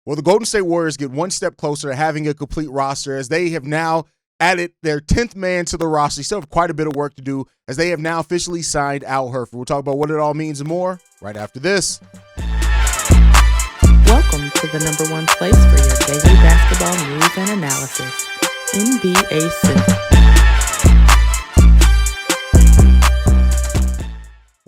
Well, the Golden State Warriors get one step closer to having a complete roster as they have now added their 10th man to the roster. They still have quite a bit of work to do as they have now officially signed Al Horford. We'll talk about what it all means and more right after this. Welcome to the number one place for your daily basketball news and analysis, NBA Central.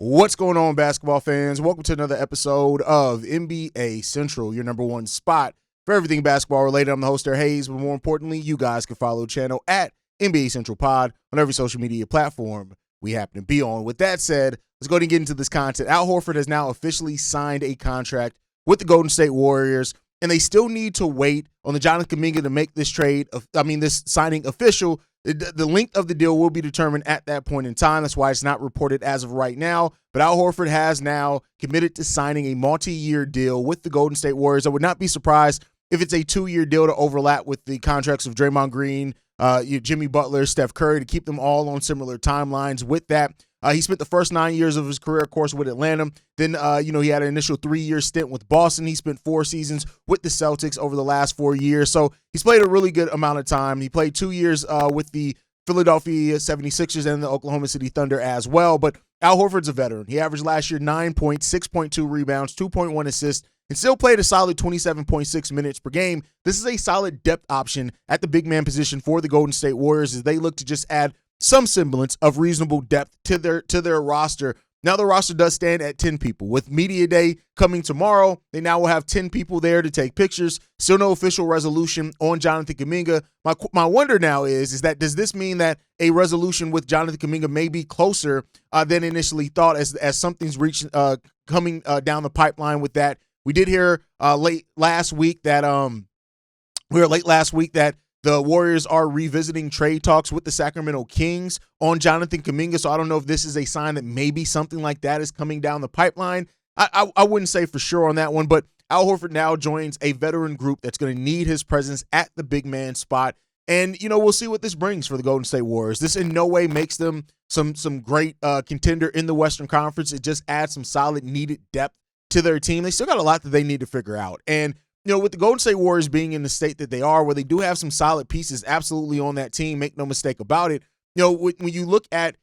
What's going on, basketball fans? Welcome to another episode of NBA Central, your number one spot for everything basketball related. I'm the host there, Hayes, but more importantly, you guys can follow the channel at NBA Central Pod on every social media platform we happen to be on. With that said, let's go ahead and get into this content. Al Horford has now officially signed a contract with the Golden State Warriors, and they still need to wait on the Jonathan Kuminga to make this this signing official. The length of the deal will be determined at that point in time. That's why it's not reported as of right now. But Al Horford has now committed to signing a multi-year deal with the Golden State Warriors. I would not be surprised if it's a 2-year deal to overlap with the contracts of Draymond Green, Jimmy Butler, Steph Curry, to keep them all on similar timelines with that. He spent the first 9 years of his career, of course, with Atlanta. Then, he had an initial 3-year stint with Boston. He spent 4 seasons with the Celtics over the last 4 years. So he's played a really good amount of time. He played 2 years with the Philadelphia 76ers and the Oklahoma City Thunder as well. But Al Horford's a veteran. He averaged last year 9 points, 6.2 rebounds, 2.1 assists, and still played a solid 27.6 minutes per game. This is a solid depth option at the big man position for the Golden State Warriors as they look to just add some semblance of reasonable depth to their roster. Now the roster does stand at 10 people. With Media Day coming tomorrow, they now will have 10 people there to take pictures. Still no official resolution on Jonathan Kuminga. My wonder now is that does this mean that a resolution with Jonathan Kuminga may be closer than initially thought as something's coming down the pipeline with that? We did hear late last week that the Warriors are revisiting trade talks with the Sacramento Kings on Jonathan Kuminga, so I don't know if this is a sign that maybe something like that is coming down the pipeline. I wouldn't say for sure on that one, but Al Horford now joins a veteran group that's going to need his presence at the big man spot, and we'll see what this brings for the Golden State Warriors. This in no way makes them some great contender in the Western Conference. It just adds some solid needed depth to their team. They still got a lot that they need to figure out, and with the Golden State Warriors being in the state that they are, where they do have some solid pieces absolutely on that team, make no mistake about it. When you look at,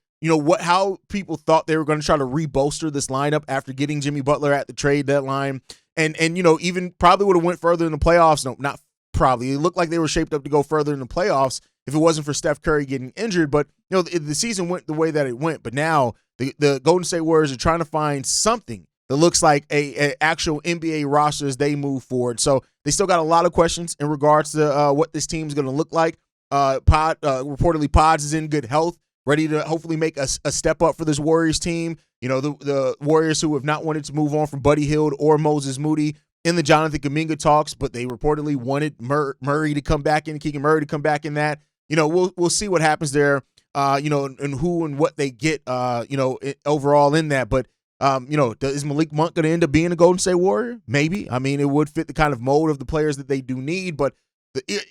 how people thought they were going to try to re-bolster this lineup after getting Jimmy Butler at the trade deadline and even probably would have went further in the playoffs. No, not probably. It looked like they were shaped up to go further in the playoffs if it wasn't for Steph Curry getting injured. But, the season went the way that it went. But now the Golden State Warriors are trying to find something that looks like a actual NBA roster as they move forward. So they still got a lot of questions in regards to what this team is going to look like. Reportedly, Pods is in good health, ready to hopefully make a step up for this Warriors team. The Warriors who have not wanted to move on from Buddy Hield or Moses Moody in the Jonathan Kuminga talks, but they reportedly wanted Murray to come back in, Keegan Murray to come back in that. We'll see what happens there, and who and what they get, overall in that. But is Malik Monk going to end up being a Golden State Warrior? Maybe. I mean, it would fit the kind of mold of the players that they do need, but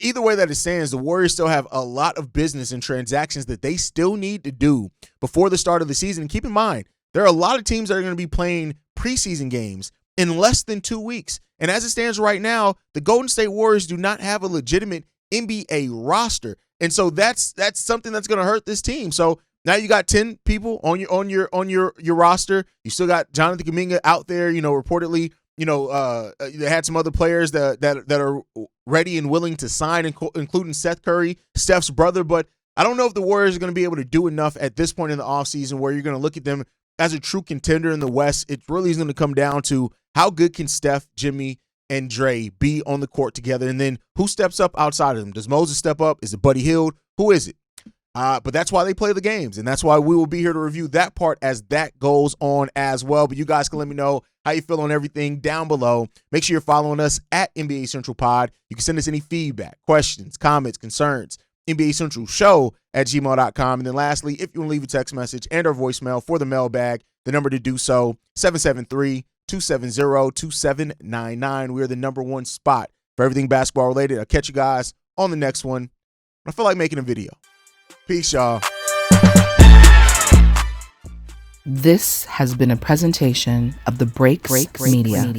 either way that it stands, the Warriors still have a lot of business and transactions that they still need to do before the start of the season. And keep in mind, there are a lot of teams that are going to be playing preseason games in less than 2 weeks. And as it stands right now, the Golden State Warriors do not have a legitimate NBA roster. And so that's something that's going to hurt this team. So now you got 10 people on your roster. You still got Jonathan Kuminga out there. Reportedly, they had some other players that are ready and willing to sign, including Seth Curry, Steph's brother. But I don't know if the Warriors are going to be able to do enough at this point in the offseason where you're going to look at them as a true contender in the West. It really is going to come down to how good can Steph, Jimmy, and Dre be on the court together, and then who steps up outside of them. Does Moses step up? Is it Buddy Hield? Who is it? But that's why they play the games, and that's why we will be here to review that part as that goes on as well. But you guys can let me know how you feel on everything down below. Make sure you're following us at NBA Central Pod. You can send us any feedback, questions, comments, concerns, NBA Central Show at gmail.com. And then lastly, if you want to leave a text message and or voicemail for the mailbag, the number to do so, 773-270-2799. We are the number one spot for everything basketball related. I'll catch you guys on the next one. I feel like making a video. Peace, y'all. This has been a presentation of the Breaks Media.